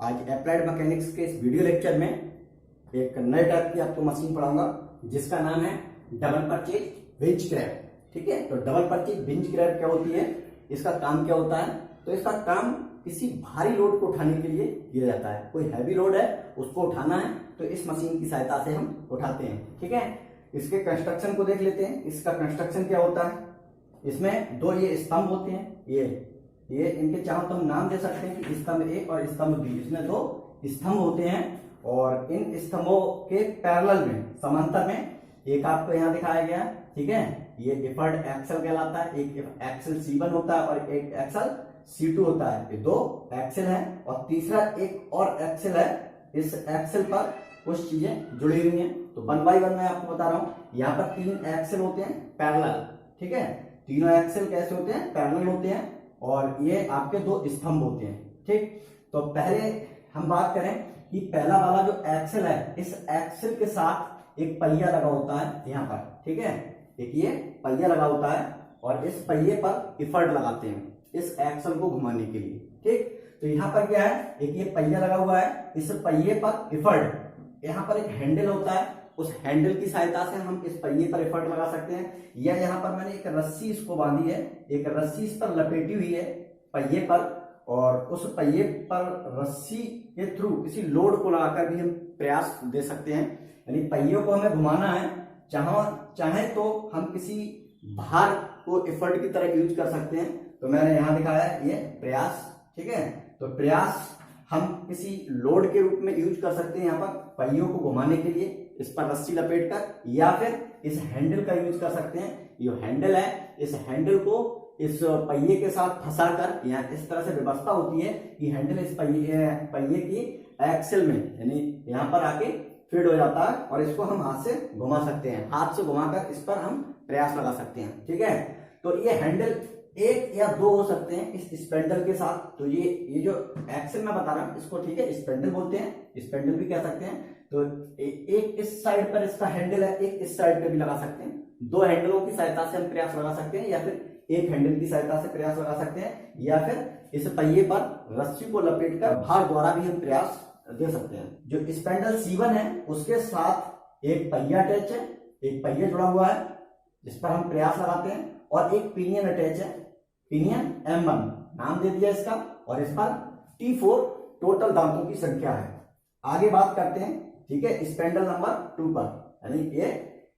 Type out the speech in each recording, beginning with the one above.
आज applied mechanics के इस वीडियो लेक्चर में एक नए टाइप की आपको मशीन पढ़ाऊंगा जिसका नाम है डबल परचेज विंच ग्रैब। ठीक है, तो डबल परचेज विंच ग्रैब क्या होती है, इसका काम क्या होता है? तो इसका काम किसी भारी लोड को उठाने के लिए किया जाता है। कोई हैवी लोड है उसको उठाना है तो इस मशीन की सहायता से हम उठाते हैं। ठीक है, इसके कंस्ट्रक्शन को देख लेते हैं। इसका कंस्ट्रक्शन क्या होता है? इसमें दो ये स्तंभ होते हैं, ये इनके चाहो तो हम नाम दे सकते हैं कि स्तंभ ए और स्तंभ बी। इसमें दो स्तंभ होते हैं और इन स्तंभों के पैरेलल में, समांतर में एक आपको यहाँ दिखाया गया। ठीक है, ये इफर्ट एक्सल कहलाता है। एक एक्सल C1 होता है और एक एक्सल C2 होता है। ये दो एक्सल है और तीसरा एक और एक्सल है। इस एक्सल पर कुछ चीजें जुड़ी हुई हैं, तो 1 बाय 1 मैं आपको बता रहा हूं। यहाँ पर 3 एक्सल होते हैं पैरेलल। ठीक है, तीनों एक्सल कैसे होते हैं? पैरेलल होते हैं और ये आपके दो स्तंभ होते हैं। ठीक, तो पहले हम बात करें कि पहला वाला जो एक्सल है, इस एक्सल के साथ एक पहिया लगा होता है यहाँ पर। ठीक है, एक ये पहिया लगा होता है और इस पहिए पर इफर्ट लगाते हैं इस एक्सल को घुमाने के लिए। ठीक, तो यहाँ पर क्या है, एक ये पहिया लगा हुआ है, इस पहिए पर इफर्ट, यहाँ पर एक हैंडल होता है, उस हैंडल की सहायता से हम इस पहिए पर इफर्ट लगा सकते हैं। या यहाँ पर मैंने एक रस्सी इसको बांधी है, एक रस्सी इस पर लपेटी हुई है पहिए पर, और उस पहिए पर रस्सी के थ्रू किसी लोड को लगाकर भी हम प्रयास दे सकते हैं। यानी पहियों को हमें घुमाना है, चाहे तो हम किसी भार को इफर्ट की तरह यूज कर सकते हैं। तो मैंने यहाँ दिखाया है ये प्रयास। ठीक है, तो प्रयास हम किसी लोड के रूप में यूज कर सकते हैं यहाँ पर पहियों को घुमाने के लिए, इस पर रस्सी लपेट कर, या फिर इस हैंडल का यूज कर सकते हैं। ये हैंडल है, इस हैंडल को इस पहिए के साथ फंसाकर, यहाँ इस तरह से व्यवस्था होती है कि हैंडल इस पहिए की एक्सल में, यानी यहाँ पर आके फिट हो जाता है और इसको हम हाथ से घुमा सकते हैं। हाथ से घुमाकर इस पर हम प्रयास लगा सकते हैं। ठीक है, तो ये हैंडल एक या दो हो सकते हैं इस स्पेंडल के साथ। तो ये जो एक्सल मैं बता रहा हूं इसको, ठीक है, स्पेंडल बोलते हैं, स्पेंडल भी कह सकते हैं। तो एक इस साइड पर इसका हैंडल है, एक इस साइड पे भी लगा सकते हैं। दो हैंडलों की सहायता से हम प्रयास लगा सकते हैं, या फिर एक हैंडल की सहायता से प्रयास लगा सकते हैं, या फिर इस पहिए पर रस्सी को लपेटकर भार द्वारा भी हम प्रयास दे सकते हैं। जो स्पेंडल C1 है उसके साथ एक पहिया अटैच है, एक पहिया जुड़ा हुआ है जिस पर हम प्रयास लगाते हैं, और एक पिनियन अटैच है, पिनियन M1 नाम दे दिया इसका, और इस पर T4 टोटल दांतों की संख्या है। आगे बात करते हैं, ठीक है, स्पेंडल नंबर 2 पर, यानी ये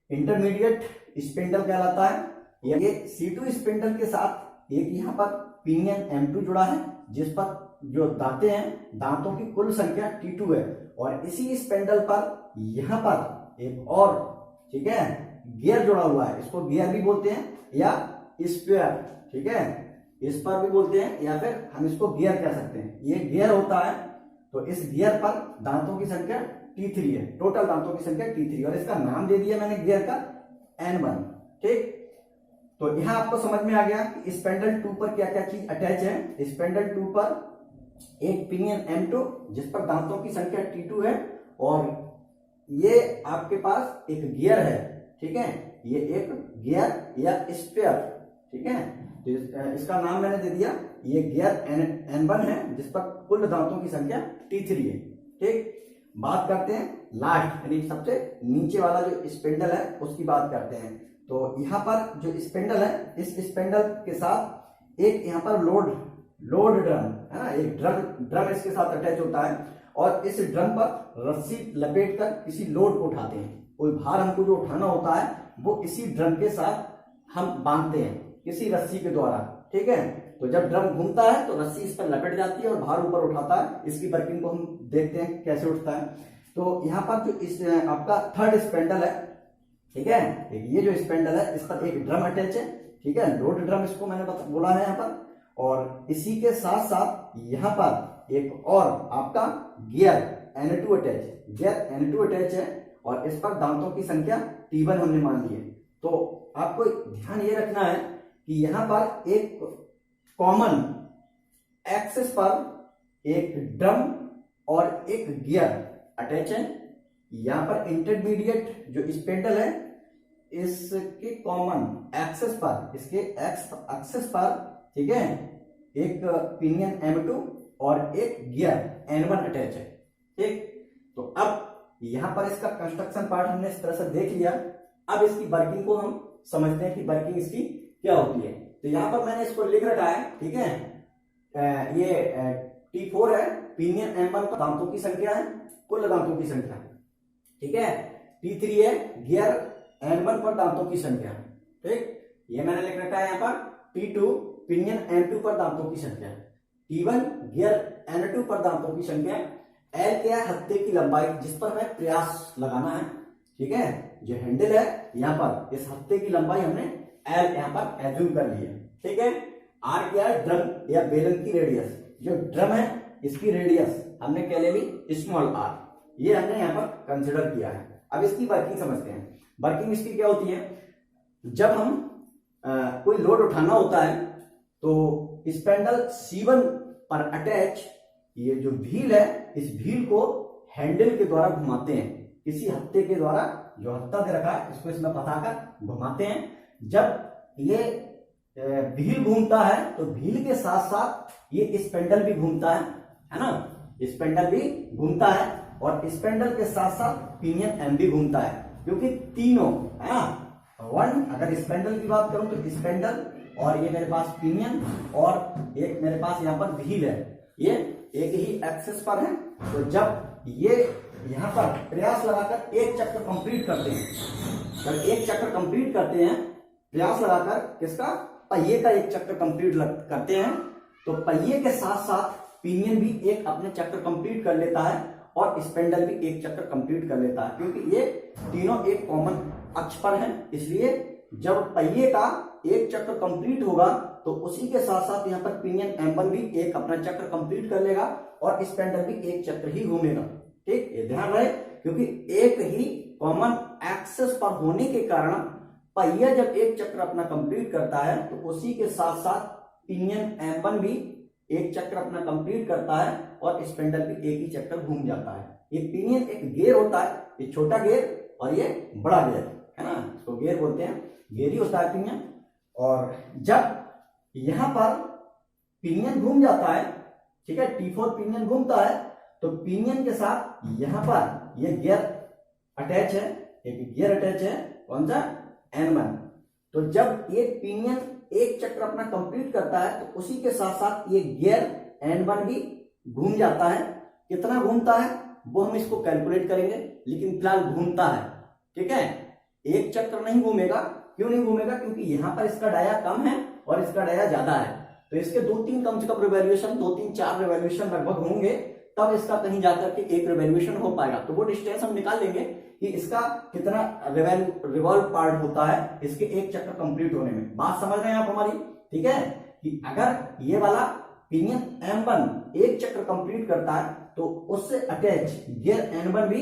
इंटरमीडिएट स्पेंडल कहलाता है। ये C2 स्पेंडल के साथ एक यहाँ पर पिनियन M2 जुड़ा है जिस पर जो दांतें हैं, दांतों की कुल संख्या T2 है, और इसी स्पेंडल पर यहाँ पर एक और, ठीक है, गियर जुड़ा हुआ है। इसको गियर भी बोलते हैं या स्पेयर। ठीक है, इस पर भी बोलते हैं या फिर हम इसको गियर कह सकते हैं। ये गियर होता है, तो इस गियर पर दांतों की संख्या T3 है, टोटल दांतों की संख्या T3, और इसका नाम दे दिया मैंने गियर का N1। ठीक, तो यहां आपको समझ में आ गया कि स्पेंडल 2 पर क्या क्या चीज अटैच है। स्पेंडल 2 पर एक पिनियन M2 जिस पर दांतों की संख्या T2 है, और ये आपके पास एक गियर है। ठीक है, ये एक गियर या स्पेयर। ठीक है, तो इसका नाम मैंने दे दिया, ये गियर N1 है जिस पर कुल दांतों की संख्या T3 है। ठीक, बात करते हैं लास्ट, यानी सबसे नीचे वाला जो स्पेंडल है उसकी बात करते हैं। तो यहाँ पर जो स्पेंडल है, इस स्पेंडल के साथ एक यहाँ पर लोड ड्रम है ना, एक ड्रम इसके साथ अटैच होता है, और इस ड्रम पर रस्सी लपेट कर किसी लोड को उठाते हैं। कोई भार हमको जो उठाना होता है वो इसी ड्रम के साथ हम बांधते हैं किसी रस्सी के द्वारा। ठीक है, तो जब ड्रम घूमता है तो रस्सी इस पर लपेट जाती है और भार ऊपर उठाता है। इसकी वर्किंग को हम देखते हैं कैसे उठता है। तो यहाँ पर जो इस आपका थर्ड स्पेंडल है, ठीक है, ये जो स्पेंडल है इस पर एक ड्रम अटैच है। ठीक है, लोड ड्रम इसको मैंने बोला है यहाँ पर, और इसी के साथ साथ यहाँ पर एक और आपका गियर N2 अटैच है, और इस पर दांतों की संख्या T1 हमने मान ली है। तो आपको ध्यान ये रखना है कि यहाँ पर एक कॉमन एक्सिस पर एक ड्रम और एक गियर अटैच है। यहाँ पर इंटरमीडिएट जो स्पेंडल है इसके कॉमन एक्सिस पर, इसके एक्सिस पर, ठीक है, एक पिनियन M2 और एक गियर N1 अटैच है। ठीक, तो अब यहां पर इसका कंस्ट्रक्शन पार्ट हमने इस तरह से देख लिया। अब इसकी वर्किंग को हम समझते हैं कि वर्किंग इसकी क्या होती है। तो यहां पर मैंने इसको लिख रखा है, ठीक है, ये T4 है, पिनियन M1 पर दांतों की संख्या है, कुल दांतों की संख्या, ठीक है। T3 है, गियर N1 पर दांतों की संख्या, ठीक, ये मैंने लिख रखा है यहाँ पर। T2 पिनियन M2 पर दांतों की संख्या, T1 गियर N2 पर दांतों की संख्या, L क्या है, हत्थे की लंबाई जिस पर हमें प्रयास लगाना है, ठीक है, जो हैंडल है यहाँ पर, इस हत्थे की लंबाई हमने L यहाँ पर एज्यूम कर ली है, ठीक है। R क्या है, ड्रम या बेलन की रेडियस, जो ड्रम है इसकी रेडियस हमने क्या ले ली, स्मॉल r, ये हमने यहाँ पर कंसिडर किया है। अब इसकी वर्किंग समझते हैं। वर्किंग इसकी क्या होती है, जब हम कोई लोड उठाना होता है तो स्पेंडल C1 पर अटैच ये जो व्हील है, इस व्हील को हैंडल के द्वारा घुमाते हैं, किसी हत्थे के द्वारा, जो हत्था दे रखा है इसको इसमें फंसाकर घुमाते हैं। जब ये व्हील घूमता है तो व्हील के साथ साथ ये स्पेंडल भी घूमता है ना, स्पेंडल भी घूमता है, और स्पेंडल के साथ साथ पिनियन एम भी घूमता है, क्योंकि तीनों है ना, वन, अगर स्पेंडल की बात करूं तो स्पेंडल, और ये मेरे पास पिनियन, और एक मेरे पास यहाँ पर व्हील है, ये एक ही एक्सिस पर है। तो जब ये यहाँ पर प्रयास लगाकर एक चक्र कंप्लीट करते हैं, जब एक चक्र कंप्लीट करते हैं प्रयास लगाकर, किसका, पहिए का एक चक्र कंप्लीट करते हैं, तो पहिए के साथ साथ पिनियन भी एक अपने चक्र कंप्लीट कर लेता है, और स्पेंडल भी एक चक्र कंप्लीट कर लेता है, क्योंकि ये तीनों एक कॉमन अक्ष पर हैं। इसलिए जब पहिए का एक चक्र कंप्लीट होगा तो उसी के साथ साथ यहाँ पर पिनियन M1 भी एक अपना चक्र कंप्लीट कर लेगा, और स्पेंडल भी एक चक्र ही घूमेगा। ठीक, ये ध्यान रहे, क्योंकि एक ही कॉमन एक्सेस पर होने के कारण पहिया जब एक चक्र अपना कंप्लीट करता है तो उसी के साथ साथ पिनियन M1 भी एक चक्र अपना कंप्लीट करता है, और स्पेंडल भी एक ही चक्कर घूम जाता है। ये पिनियन एक गियर होता है, ये छोटा गियर और ये बड़ा गियर है ना, इसको गियर बोलते हैं, गियर ही होता है पिनियन। और जब यहां पर पिनियन घूम जाता है, ठीक है, T4 पिनियन घूमता है, तो पिनियन के साथ यहां पर ये गियर अटैच है, एक गियर अटैच है, कौन सा, N1। तो जब ये पिनियन एक चक्र अपना कंप्लीट करता है तो उसी के साथ साथ ये गियर N1 भी घूम जाता है। कितना घूमता है वो हम इसको कैलकुलेट करेंगे, लेकिन फिलहाल घूमता है, ठीक है, एक चक्र नहीं घूमेगा। क्यों नहीं घूमेगा, क्योंकि यहां पर इसका डाया कम है और इसका डाया ज्यादा है, तो इसके दो तीन कम से कम रिवॉल्यूशन, 2-3-4 रिवॉल्यूशन लगभग होंगे, तब इसका कहीं जाकर के एक रिवॉल्यूशन हो पाएगा। तो वो डिस्टेंस हम निकाल लेंगे कि इसका कितना रिवॉल्व पार्ट होता है इसके एक चक्र कंप्लीट होने में। बात समझ रहे हैं आप हमारी, ठीक है, कि अगर ये वाला पिनियन M1 एक चक्र कंप्लीट करता है तो उससे अटैच गियर N1 भी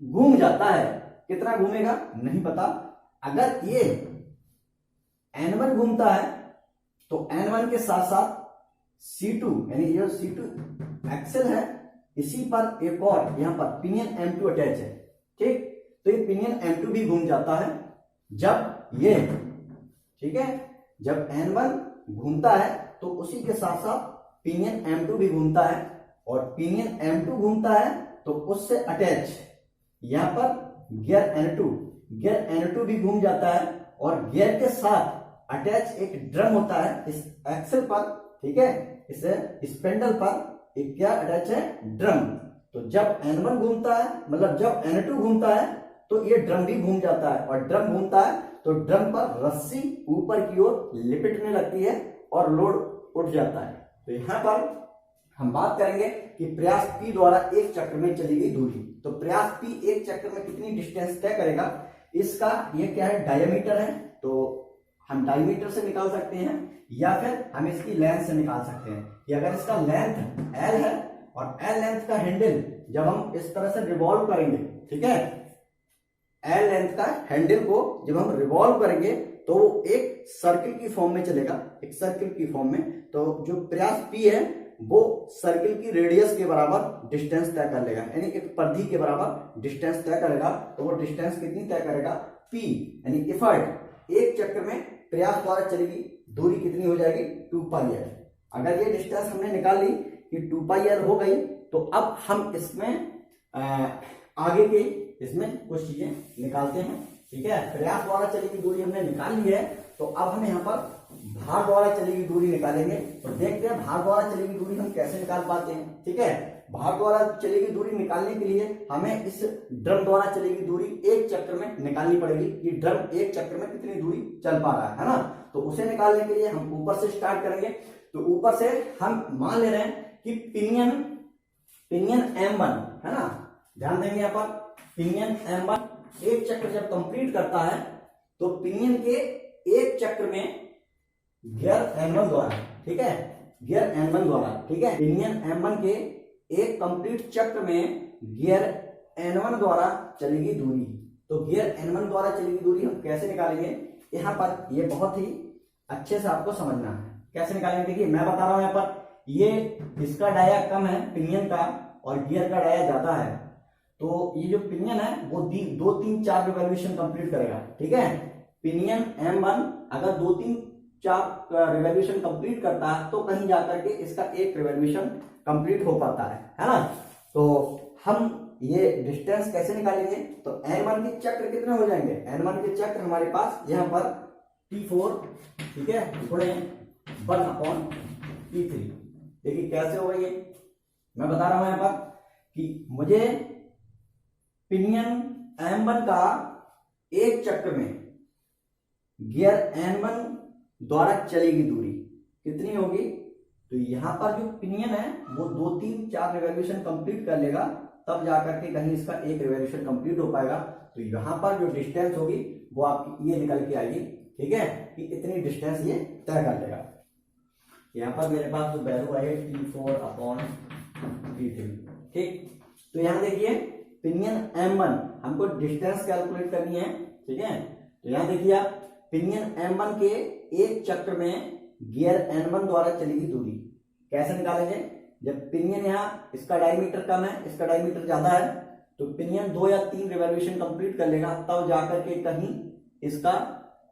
घूम जाता है। कितना घूमेगा नहीं पता। अगर ये N1 घूमता है तो N1 के साथ साथ C2, यानी ये C2 एक्सेल है, इसी पर एक और यहां पर पिनियन M2 अटैच है, ठीक, तो ये पिनियन M2 भी घूम जाता है। जब ये, ठीक है, जब N1 घूमता है तो उसी के साथ साथ पिनियन M2 भी घूमता है, और पिनियन M2 घूमता है तो उससे अटैच यहां पर गियर N2 भी घूम जाता है, और गियर के साथ अटैच एक ड्रम होता है इस एक्सेल पर, ठीक है, इस स्पेंडल पर एक क्या अटैच है, ड्रम। तो जब N1 घूमता है, मतलब जब N2 घूमता है तो ये ड्रम भी घूम जाता है, और ड्रम घूमता है तो ड्रम पर रस्सी ऊपर की ओर लिपटने लगती है और लोड उठ जाता है। तो यहां पर हम बात करेंगे कि प्रयास P द्वारा एक चक्र में चली गई दूरी। तो प्रयास P एक चक्र में कितनी डिस्टेंस तय करेगा, इसका ये क्या है, डायमीटर है, तो हम डायमीटर से निकाल सकते हैं, या फिर हम इसकी लेंथ से निकाल सकते हैं कि अगर इसका लेंथ L है और L लेंथ का हैंडल जब हम इस तरह से रिवॉल्व करेंगे, ठीक है, L लेंथ का हैंडल को जब हम रिवॉल्व करेंगे तो एक सर्किल की फॉर्म में चलेगा, एक सर्किल की फॉर्म में। तो जो प्रयास P है वो सर्किल की रेडियस के बराबर डिस्टेंस तय कर लेगा, यानी एक परिधि के बराबर डिस्टेंस तय करेगा। तो वो डिस्टेंस कितनी तय करेगा, P, यानी एफर्ट एक चक्र में प्रयास द्वारा चलेगी दूरी कितनी हो जाएगी, 2πl। अगर ये डिस्टेंस हमने निकाल ली, कि 2πl हो गई। तो अब हम इसमें आगे के इसमें कुछ चीजें निकालते हैं, ठीक है। प्रयास द्वारा चली गई दूरी हमने निकाल ली है, तो अब हम यहाँ पर भार द्वारा चली गई दूरी निकालेंगे। तो देखते हैं भार द्वारा चली गई दूरी हम कैसे निकाल पाते हैं, ठीक है। भार द्वारा चली गई दूरी निकालने के लिए हमें इस ड्रम द्वारा चली गई दूरी एक चक्र में निकालनी पड़ेगी कि ड्रम एक चक्र में कितनी दूरी चल पा रहा है ना। तो उसे निकालने के लिए हम ऊपर से स्टार्ट करेंगे। तो ऊपर से हम मान ले रहे हैं कि पिनियन M1 है ना, ध्यान देंगे यहाँ पर पिनियन M1 एक चक्र जब कंप्लीट करता है तो पिनियन के एक चक्र में गियर N1 द्वारा, ठीक है, गियर N1 द्वारा, ठीक है, पिनियन M1 के एक कंप्लीट चक्र में गियर N1 द्वारा चलेगी दूरी। तो गियर N1 द्वारा चलेगी दूरी हम कैसे निकालेंगे, यहाँ पर ये बहुत ही अच्छे से आपको समझना है कैसे निकालेंगे। देखिए मैं बता रहा हूं यहाँ पर, ये इसका डाया कम है पिनियन का और गियर का डाया ज्यादा है। तो ये जो पिनियन है वो 2 3 4 रिवॉल्यूशन कंप्लीट करेगा, ठीक है। पिनियन M1 अगर 2 3 4 रिवॉल्यूशन कंप्लीट करता है तो कहीं जाकर के इसका एक रिवॉल्यूशन कंप्लीट हो पाता है ना। तो हम ये डिस्टेंस कैसे निकालेंगे, तो N1 के चक्र कितने हो जाएंगे, N1 के चक्र हमारे पास यहाँ पर T4, ठीक है, गुणे 1/T3। देखिए कैसे होगा ये, मैं बता रहा हूं यहाँ पर कि मुझे पिनियन M1 का एक चक्र में गियर N1 द्वारा चलेगी दूरी कितनी होगी। तो यहां पर जो पिनियन है वो 2 3 4 रिवॉल्यूशन कंप्लीट कर लेगा, तब जाकर के कहीं इसका एक रिवॉल्यूशन कंप्लीट हो पाएगा। तो यहां पर जो डिस्टेंस होगी वो आपकी ये निकल के आएगी, ठीक है, कि इतनी डिस्टेंस ये तय कर लेगा। यहाँ पर मेरे पास जो वैल्यू है T4/T3, ठीक। तो यहाँ देखिए पिनियन M1 हमको डिस्टेंस कैलकुलेट करनी है, ठीक है। तो यहाँ देखिए आप पिनियन M1 के एक चक्र में गियर N1 द्वारा चलेगी दूरी कैसे निकालेंगे। जब पिनियन यहाँ इसका डायमीटर कम है, इसका डायमीटर ज्यादा है, तो पिनियन 2 या 3 रिवॉल्यूशन कंप्लीट कर लेगा, तब जाकर के कहीं इसका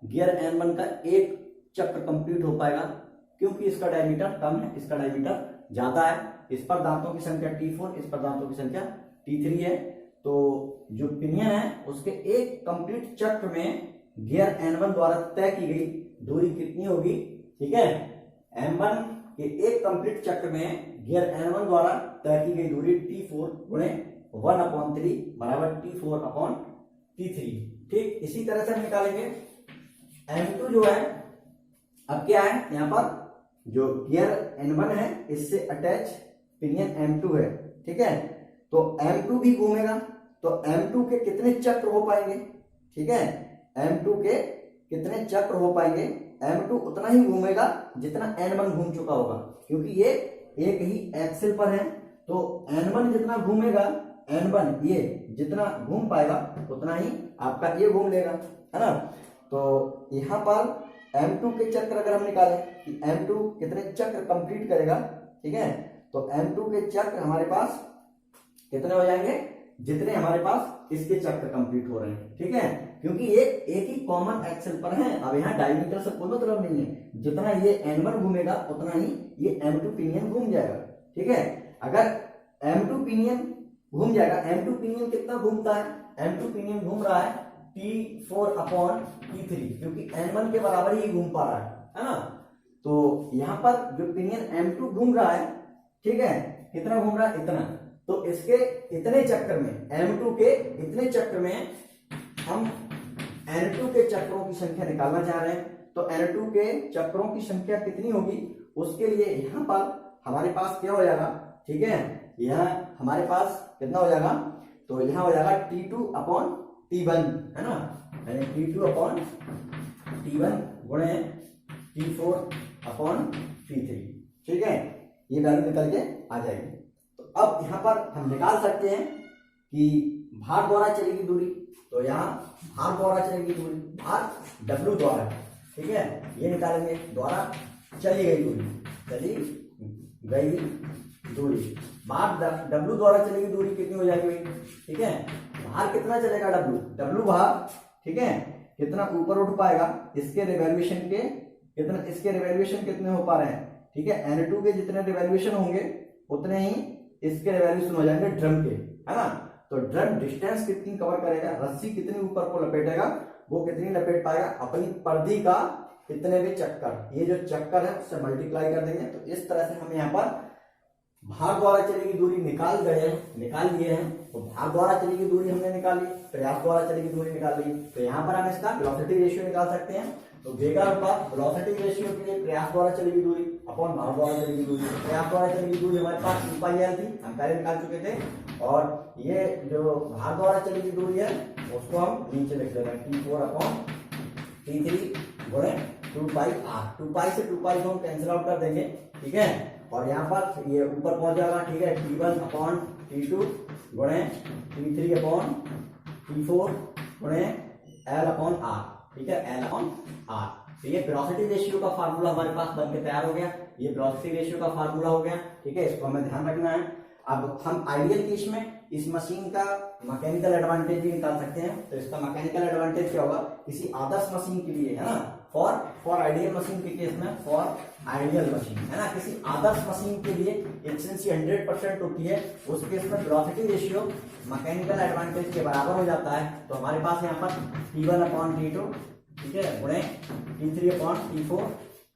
गियर N1 का एक चक्र कंप्लीट हो पाएगा, क्योंकि इसका डायमीटर कम है, इसका डायमीटर ज्यादा है। इस पर दांतों की संख्या T4, इस पर दांतों की संख्या T3 है। तो जो पिनियन है उसके एक कंप्लीट चक्र में गियर N1 द्वारा तय की गई दूरी कितनी होगी, ठीक है। M1 के एक कंप्लीट चक्र में गियर N1 द्वारा तय की गई दूरी T4 गुणे 1/3 बराबर T4/T3, ठीक। इसी तरह से हम निकालेंगे M2 जो है, अब क्या है यहाँ पर जो गियर N1 है इससे अटैच पिनियन M2 है, ठीक है। तो M2 भी घूमेगा, तो M2 के कितने चक्र हो पाएंगे, ठीक है, M2 के कितने चक्र हो पाएंगे। M2 उतना ही घूमेगा जितना N1 घूम चुका होगा, क्योंकि ये एक ही एक्सिल पर है। तो N1 जितना घूमेगा, N1 ये जितना घूम पाएगा उतना ही आपका ये घूम लेगा, है ना। तो यहाँ पर M2 के चक्र अगर हम निकालें कि M2 कितने चक्र कंप्लीट करेगा, ठीक है, तो M2 के चक्र हमारे पास कितने हो जाएंगे, जितने हमारे पास इसके चक्र कंप्लीट हो रहे हैं, ठीक है, क्योंकि ये एक ही कॉमन एक्सेल पर है। अब यहाँ डायमीटर से कोई मतलब नहीं है, जितना ये N1 घूमेगा उतना ही ये M2 पिनियन घूम जाएगा, ठीक है। अगर M2 पिनियन घूम जाएगा, M2 पिनियन कितना घूमता है, M2 पिनियन घूम रहा है T4/T3, क्योंकि N1 के बराबर ही घूम पा रहा है ना। तो यहाँ पर जो पिनियन M2 घूम रहा है, ठीक है, कितना घूम रहा है, इतना। तो इसके इतने चक्र में, M2 के इतने चक्र में हम N2 के चक्रों की संख्या निकालना चाह रहे हैं। तो N2 के चक्रों की संख्या कितनी होगी, उसके लिए यहाँ पर हमारे पास क्या हो जाएगा, ठीक है, यहाँ हमारे पास कितना हो जाएगा, तो यहाँ हो जाएगा T2/T1, है ना, यानी T2/T1 गुणे T4/T3, ठीक है, ये वैल्यू निकल के आ जाएगी। तो अब यहाँ पर हम निकाल सकते हैं कि भार द्वारा चलेगी दूरी, तो यहाँ भार द्वारा चलेगी दूरी, भार W द्वारा, ठीक है, ये निकालेंगे, द्वारा चली गई दूरी, चली गई दूरी, भार W द्वारा चलेगी दूरी कितनी हो जाएगी, ठीक है, भार कितना चलेगा W भार, ठीक है, कितना ऊपर उठ पाएगा, इसके रिवॉल्यूशन के कितना, इसके रिवॉल्यूशन कितने हो पा रहे हैं, ठीक है, N2 के जितने रिवॉल्यूशन होंगे उतने ही इसके वैल्यूशन हो जाएंगे ड्रम के, है ना। तो ड्रम डिस्टेंस कितनी कवर करेगा, रस्सी कितनी ऊपर को लपेटेगा, वो कितनी लपेट पाएगा, अपनी परिधि का कितने भी चक्कर, ये जो चक्कर है उससे मल्टीप्लाई कर देंगे। तो इस तरह से हम यहाँ पर भार द्वारा चली गई दूरी निकाल लिए हैं। तो भार द्वारा चली गई दूरी हमने निकाली, प्रयास द्वारा चली गई दूरी निकाल ली। तो यहाँ पर हम इसका वेलोसिटी रेशियो निकाल सकते हैं। तो वेगानुपात वेलोसिटी रेशियो के लिए प्रयास द्वारा चली गई दूरी अपॉन भार द्वारा चली गई दूरी। प्रयास द्वारा चली गई दूरी हमारे पास 2πl थी, हम पहले निकाल चुके थे। और ये जो भार द्वारा चली गई दूरी है उसको हम नीचे लिख लेंगे T4 अपॉन T3 गुणे 2πr। 2π से 2π को हम कैंसिल आउट कर देंगे, ठीक है। और यहाँ पर ये ऊपर पहुंच जाएगा, ठीक है। T1 अपॉन T2 गुणे T3 अपॉन T4 गुणे L अपॉन R, ठीक है, L अपॉन R। तो ये वेलोसिटी रेशियो का फार्मूला हमारे पास बनके तैयार हो गया। ये वेलोसिटी रेशियो का फार्मूला हो गया, ठीक है। इसको हमें ध्यान रखना है। अब हम आइडियल केस में इस मशीन का मैकेनिकल एडवांटेज भी निकाल सकते हैं। तो इसका मैकेनिकल एडवांटेज क्या होगा, किसी आदर्श मशीन के लिए, है ना, फॉर आइडियल मशीन के केस में, फॉर आइडियल मशीन, है ना, किसी आदर्श मशीन के लिए एफिशिएंसी 100% होती है, उस केस में वेलोसिटी रेशियो मैकेनिकल एडवांटेज के बराबर हो जाता है। तो हमारे पास यहाँ पर T1 अपॉन T2, ठीक है, गुणे T3 अपॉन T4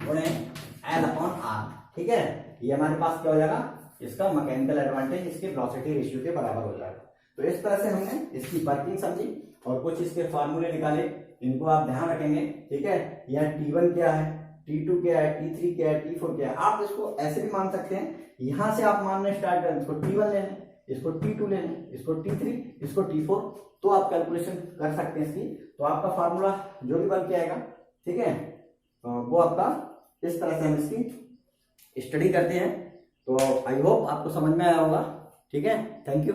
गुणे L अपॉन R, ठीक है। ये हमारे पास क्या हो जाएगा, इसका मैकेनिकल एडवांटेज इसके वेलोसिटी रेशियो के बराबर हो जाएगा। तो इस तरह से हमने इसकी वर्किंग समझी और कुछ इसके फार्मूले निकाले, इनको आप ध्यान रखेंगे, ठीक है। यहाँ T1 क्या है, T2 क्या है, T3 क्या है, T4 क्या है। आप इसको ऐसे भी मान सकते हैं, यहां से आप मानने स्टार्ट करें, इसको T1 ले लें, इसको T2 ले लें, इसको T3, इसको T4, तो आप कैलकुलेशन कर सकते हैं इसकी। तो आपका फार्मूला जो भी बन के आएगा, ठीक है, वो आपका इस तरह से हम इसकी स्टडी करते हैं। तो आई होप आपको समझ में आया होगा, ठीक है। Thank you.